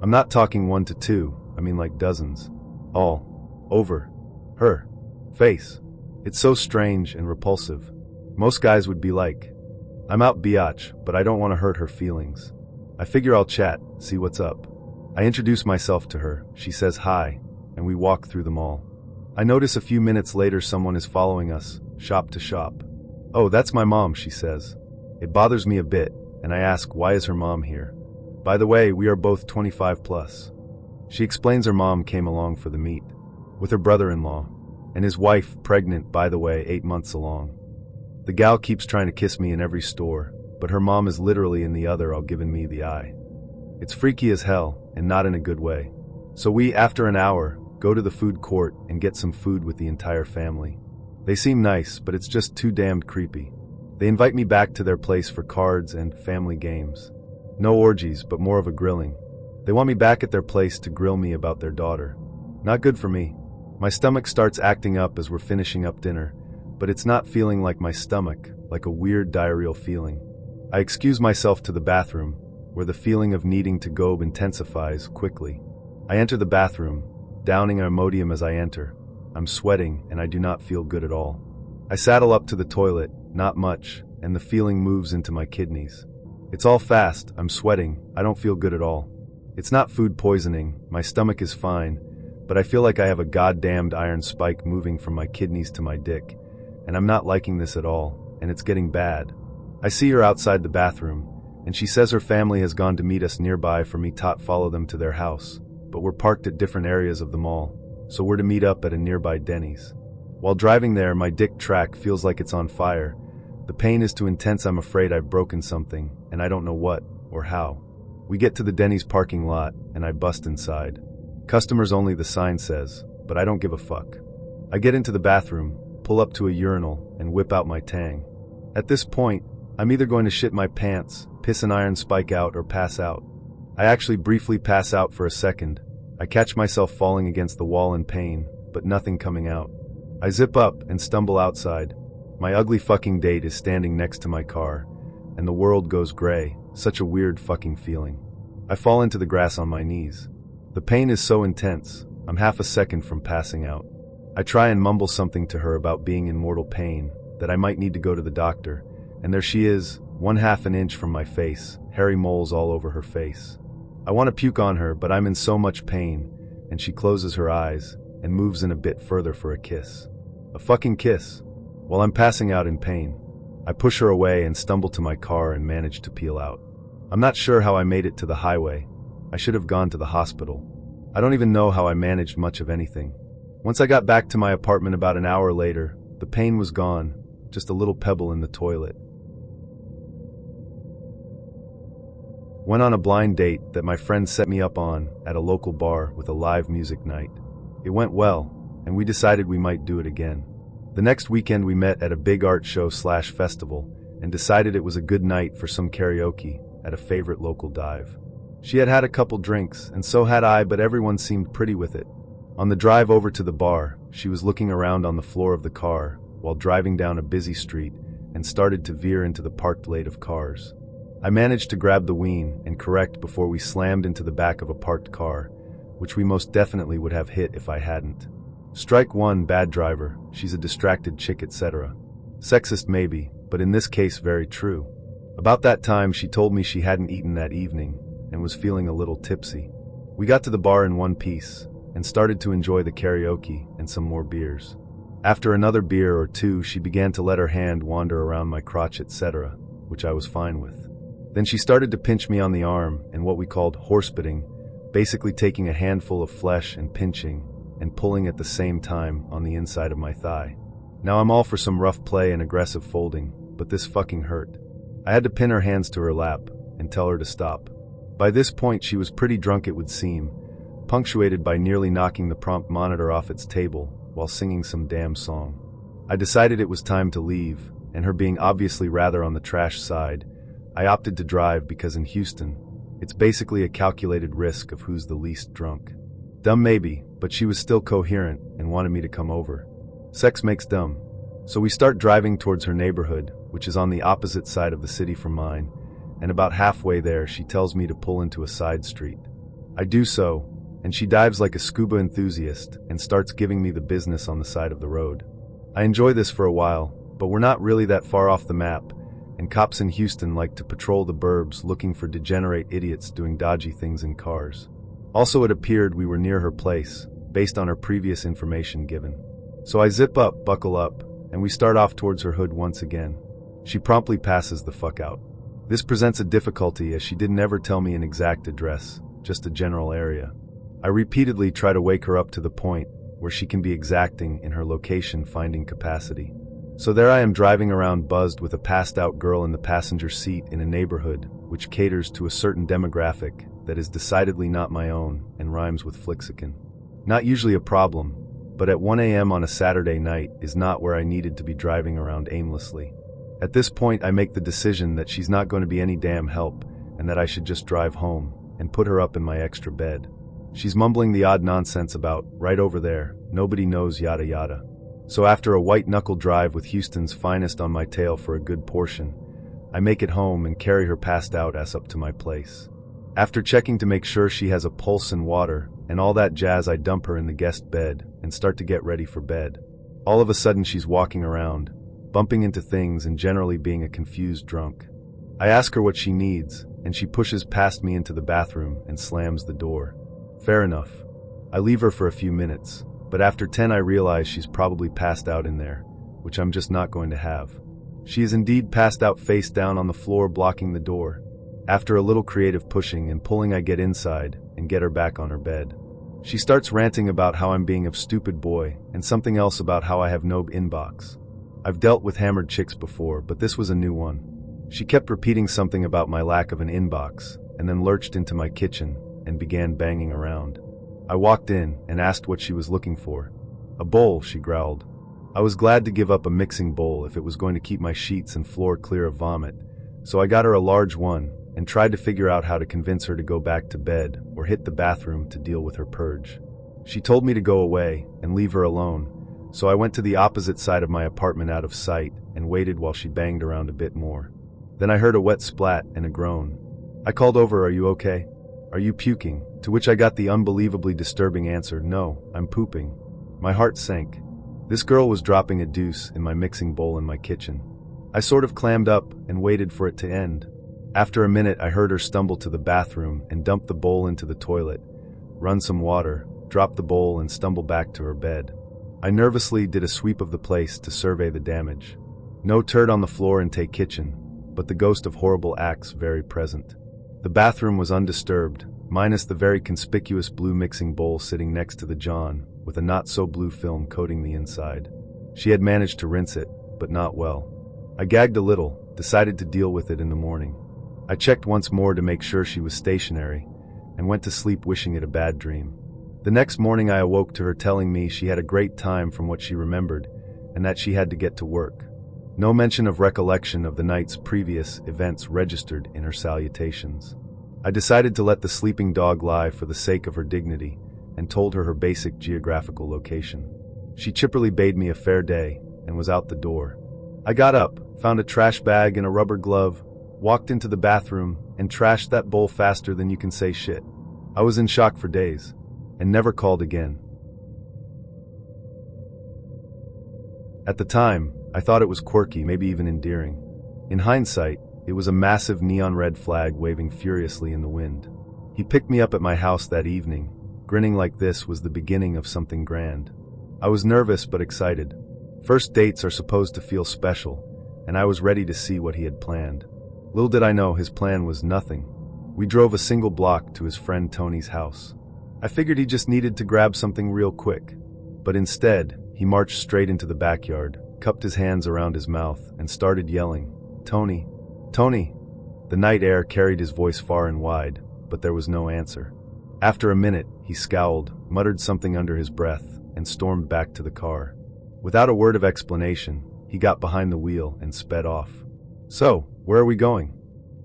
I'm not talking 1 to 2, I mean like dozens. All over her face. It's so strange and repulsive. Most guys would be like, I'm out biatch, but I don't want to hurt her feelings. I figure I'll chat, see what's up. I introduce myself to her, she says hi, and we walk through the mall. I notice a few minutes later someone is following us, shop to shop. Oh, that's my mom, she says. It bothers me a bit, and I ask why is her mom here. By the way, we are both 25 plus. She explains her mom came along for the meet, with her brother-in-law, and his wife, pregnant, by the way, 8 months along. The gal keeps trying to kiss me in every store, but her mom is literally in the other all giving me the eye. It's freaky as hell, and not in a good way. So we, after an hour, go to the food court and get some food with the entire family. They seem nice, but it's just too damned creepy. They invite me back to their place for cards and family games. No orgies, but more of a grilling. They want me back at their place to grill me about their daughter. Not good for me. My stomach starts acting up as we're finishing up dinner, but it's not feeling like my stomach, like a weird diarrheal feeling. I excuse myself to the bathroom, where the feeling of needing to go intensifies quickly. I enter the bathroom, downing Imodium as I enter. I'm sweating, and I do not feel good at all. I saddle up to the toilet, not much, and the feeling moves into my kidneys. It's all fast, I'm sweating, I don't feel good at all. It's not food poisoning, my stomach is fine, but I feel like I have a goddamned iron spike moving from my kidneys to my dick, and I'm not liking this at all, and it's getting bad. I see her outside the bathroom, and she says her family has gone to meet us nearby for me to follow them to their house, but we're parked at different areas of the mall, so we're to meet up at a nearby Denny's. While driving there, my dick track feels like it's on fire. The pain is too intense. I'm afraid I've broken something, and I don't know what or how. We get to the Denny's parking lot, and I bust inside. Customers only, the sign says, but I don't give a fuck. I get into the bathroom, pull up to a urinal, and whip out my tang. At this point, I'm either going to shit my pants, piss an iron spike out, or pass out. I actually briefly pass out for a second. I catch myself falling against the wall in pain, but nothing coming out. I zip up and stumble outside. My ugly fucking date is standing next to my car, and the world goes gray. Such a weird fucking feeling. I fall into the grass on my knees. The pain is so intense, I'm half a second from passing out. I try and mumble something to her about being in mortal pain, that I might need to go to the doctor, and there she is, 1/2 inch from my face, hairy moles all over her face. I want to puke on her, but I'm in so much pain, and she closes her eyes and moves in a bit further for a kiss. A fucking kiss. While I'm passing out in pain, I push her away and stumble to my car and manage to peel out. I'm not sure how I made it to the highway. I should have gone to the hospital. I don't even know how I managed much of anything. Once I got back to my apartment about an hour later, the pain was gone, just a little pebble in the toilet. Went on a blind date that my friend set me up on at a local bar with a live music night. It went well, and we decided we might do it again. The next weekend we met at a big art show/festival and decided it was a good night for some karaoke at a favorite local dive. She had had a couple drinks, and so had I, but everyone seemed pretty with it. On the drive over to the bar, she was looking around on the floor of the car while driving down a busy street and started to veer into the parked lane of cars. I managed to grab the wheel and correct before we slammed into the back of a parked car, which we most definitely would have hit if I hadn't. Strike one, bad driver, she's a distracted chick, etc. Sexist maybe, but in this case very true. About that time she told me she hadn't eaten that evening and was feeling a little tipsy. We got to the bar in one piece and started to enjoy the karaoke and some more beers. After another beer or two, she began to let her hand wander around my crotch, etc., which I was fine with. Then she started to pinch me on the arm in what we called horsebitting, basically taking a handful of flesh and pinching and pulling at the same time on the inside of my thigh. Now I'm all for some rough play and aggressive folding, but this fucking hurt. I had to pin her hands to her lap and tell her to stop. By this point she was pretty drunk, it would seem, punctuated by nearly knocking the prompt monitor off its table while singing some damn song. I decided it was time to leave, and her being obviously rather on the trash side, I opted to drive because in Houston, it's basically a calculated risk of who's the least drunk. Dumb maybe, but she was still coherent and wanted me to come over. Sex makes dumb. So we start driving towards her neighborhood, which is on the opposite side of the city from mine, and about halfway there she tells me to pull into a side street. I do so, and she dives like a scuba enthusiast and starts giving me the business on the side of the road. I enjoy this for a while, but we're not really that far off the map, and cops in Houston like to patrol the burbs looking for degenerate idiots doing dodgy things in cars. Also, it appeared we were near her place, based on her previous information given. So I zip up, buckle up, and we start off towards her hood once again. She promptly passes the fuck out. This presents a difficulty as she didn't ever tell me an exact address, just a general area. I repeatedly try to wake her up to the point where she can be exacting in her location finding capacity. So there I am driving around buzzed with a passed out girl in the passenger seat in a neighborhood which caters to a certain demographic that is decidedly not my own and rhymes with Flixican. Not usually a problem, but at 1 a.m. on a Saturday night is not where I needed to be driving around aimlessly. At this point I make the decision that she's not going to be any damn help and that I should just drive home and put her up in my extra bed. She's mumbling the odd nonsense about, right over there, nobody knows yada yada. So after a white-knuckle drive with Houston's finest on my tail for a good portion, I make it home and carry her passed out ass up to my place. After checking to make sure she has a pulse and water and all that jazz, I dump her in the guest bed and start to get ready for bed. All of a sudden she's walking around, bumping into things and generally being a confused drunk. I ask her what she needs, and she pushes past me into the bathroom and slams the door. Fair enough. I leave her for a few minutes, but after 10 I realize she's probably passed out in there, which I'm just not going to have. She is indeed passed out face down on the floor blocking the door. After a little creative pushing and pulling I get inside and get her back on her bed. She starts ranting about how I'm being a stupid boy, and something else about how I have no inbox. I've dealt with hammered chicks before, but this was a new one. She kept repeating something about my lack of an inbox, and then lurched into my kitchen and began banging around. I walked in and asked what she was looking for. A bowl, she growled. I was glad to give up a mixing bowl if it was going to keep my sheets and floor clear of vomit, so I got her a large one and tried to figure out how to convince her to go back to bed or hit the bathroom to deal with her purge. She told me to go away and leave her alone, so I went to the opposite side of my apartment out of sight and waited while she banged around a bit more. Then I heard a wet splat and a groan. I called over, "Are you okay? Are you puking?" To which I got the unbelievably disturbing answer, "No, I'm pooping." My heart sank. This girl was dropping a deuce in my mixing bowl in my kitchen. I sort of clammed up and waited for it to end. After a minute, I heard her stumble to the bathroom and dump the bowl into the toilet, run some water, drop the bowl and stumble back to her bed. I nervously did a sweep of the place to survey the damage. No turd on the floor in Tay kitchen, but the ghost of horrible acts very present. The bathroom was undisturbed, minus the very conspicuous blue mixing bowl sitting next to the John, with a not-so-blue film coating the inside. She had managed to rinse it, but not well. I gagged a little, decided to deal with it in the morning. I checked once more to make sure she was stationary, and went to sleep wishing it a bad dream. The next morning I awoke to her telling me she had a great time from what she remembered, and that she had to get to work. No mention of recollection of the night's previous events registered in her salutations. I decided to let the sleeping dog lie for the sake of her dignity, and told her basic geographical location. She chipperly bade me a fair day, and was out the door. I got up, found a trash bag and a rubber glove, walked into the bathroom, and trashed that bowl faster than you can say shit. I was in shock for days, and never called again. At the time, I thought it was quirky, maybe even endearing. In hindsight, it was a massive neon red flag waving furiously in the wind. He picked me up at my house that evening, grinning like this was the beginning of something grand. I was nervous but excited. First dates are supposed to feel special, and I was ready to see what he had planned. Little did I know his plan was nothing. We drove a single block to his friend Tony's house. I figured he just needed to grab something real quick. But instead, he marched straight into the backyard, cupped his hands around his mouth, and started yelling, "Tony! Tony!" The night air carried his voice far and wide, but there was no answer. After a minute, he scowled, muttered something under his breath, and stormed back to the car. Without a word of explanation, he got behind the wheel and sped off. "So, where are we going?"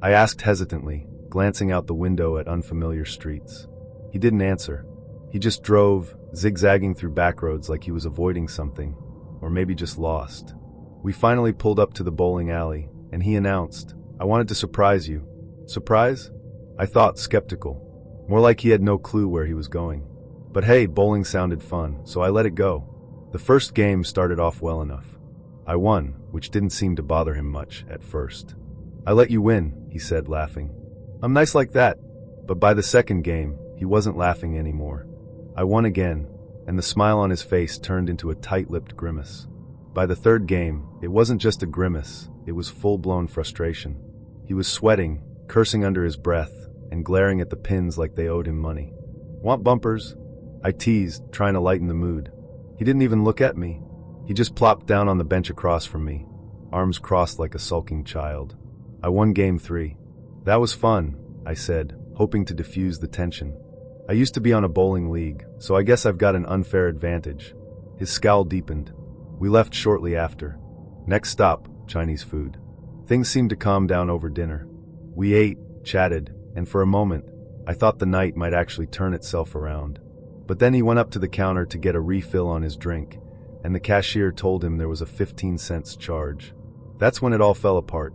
I asked hesitantly, glancing out the window at unfamiliar streets. He didn't answer. He just drove, zigzagging through back roads like he was avoiding something, or maybe just lost. We finally pulled up to the bowling alley, and he announced, "I wanted to surprise you." Surprise? I thought, skeptical. More like he had no clue where he was going. But hey, bowling sounded fun, so I let it go. The first game started off well enough. I won, which didn't seem to bother him much at first. "I let you win," he said, laughing. "I'm nice like that." But by the second game, he wasn't laughing anymore. I won again, and the smile on his face turned into a tight-lipped grimace. By the third game, it wasn't just a grimace, it was full-blown frustration. He was sweating, cursing under his breath, and glaring at the pins like they owed him money. "Want bumpers?" I teased, trying to lighten the mood. He didn't even look at me. He just plopped down on the bench across from me, arms crossed like a sulking child. I won game 3. "That was fun," I said, hoping to diffuse the tension. "I used to be on a bowling league, so I guess I've got an unfair advantage." His scowl deepened. We left shortly after. Next stop, Chinese food. Things seemed to calm down over dinner. We ate, chatted, and for a moment, I thought the night might actually turn itself around. But then he went up to the counter to get a refill on his drink, and the cashier told him there was a 15 cents charge. That's when it all fell apart.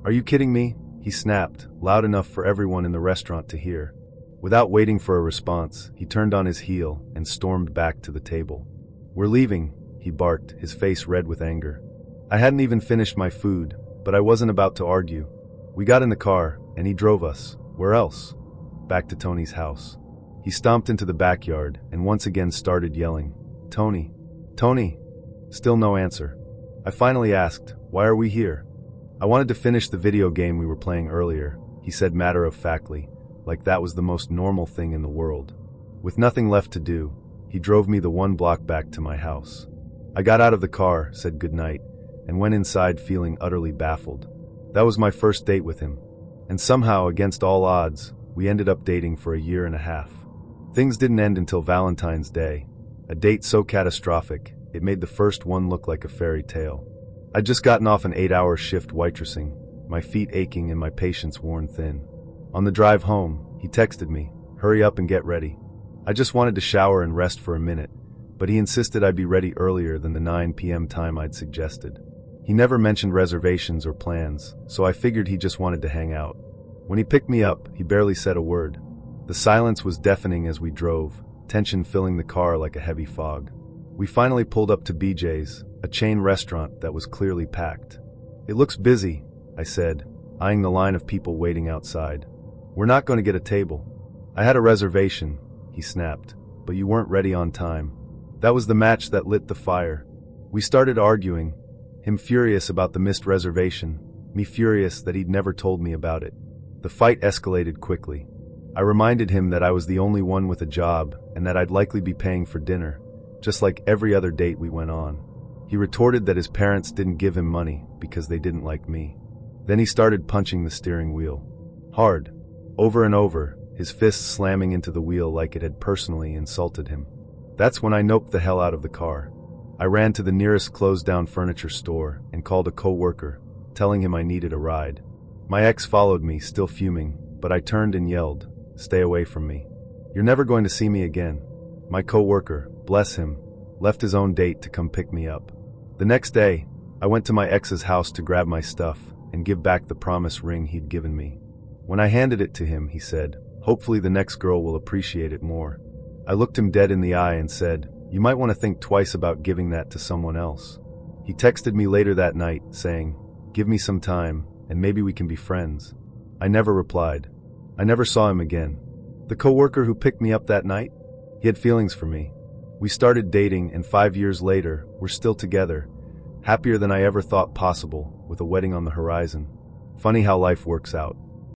"Are you kidding me?" he snapped, loud enough for everyone in the restaurant to hear. Without waiting for a response, he turned on his heel and stormed back to the table. "We're leaving," he barked, his face red with anger. I hadn't even finished my food, but I wasn't about to argue. We got in the car, and he drove us. Where else? Back to Tony's house. He stomped into the backyard and once again started yelling, "Tony! Tony!" Still no answer. I finally asked, "Why are we here?" "I wanted to finish the video game we were playing earlier," he said matter-of-factly, like that was the most normal thing in the world. With nothing left to do, he drove me the 1 block back to my house. I got out of the car, said goodnight, and went inside feeling utterly baffled. That was my first date with him. And somehow, against all odds, we ended up dating for a year and a half. Things didn't end until Valentine's Day, a date so catastrophic, it made the first one look like a fairy tale. I'd just gotten off an 8-hour shift waitressing, my feet aching and my patience worn thin. On the drive home, he texted me, "Hurry up and get ready." I just wanted to shower and rest for a minute, but he insisted I be ready earlier than the 9 p.m. time I'd suggested. He never mentioned reservations or plans, so I figured he just wanted to hang out. When he picked me up, he barely said a word. The silence was deafening as we drove, tension filling the car like a heavy fog. We finally pulled up to BJ's, a chain restaurant that was clearly packed. "It looks busy," I said, eyeing the line of people waiting outside. "We're not going to get a table." "I had a reservation," he snapped, "but you weren't ready on time." That was the match that lit the fire. We started arguing, him furious about the missed reservation, me furious that he'd never told me about it. The fight escalated quickly. I reminded him that I was the only one with a job and that I'd likely be paying for dinner, just like every other date we went on. He retorted that his parents didn't give him money because they didn't like me. Then he started punching the steering wheel. Hard. Over and over, his fists slamming into the wheel like it had personally insulted him. That's when I noped the hell out of the car. I ran to the nearest closed-down furniture store and called a co-worker, telling him I needed a ride. My ex followed me, still fuming, but I turned and yelled, "Stay away from me. You're never going to see me again." My co-worker, bless him, left his own date to come pick me up. The next day, I went to my ex's house to grab my stuff and give back the promise ring he'd given me. When I handed it to him, he said, "Hopefully the next girl will appreciate it more." I looked him dead in the eye and said, "You might want to think twice about giving that to someone else." He texted me later that night, saying, "Give me some time, and maybe we can be friends." I never replied. I never saw him again. The coworker who picked me up that night? He had feelings for me. We started dating, and 5 years later, we're still together, happier than I ever thought possible, with a wedding on the horizon. Funny how life works out.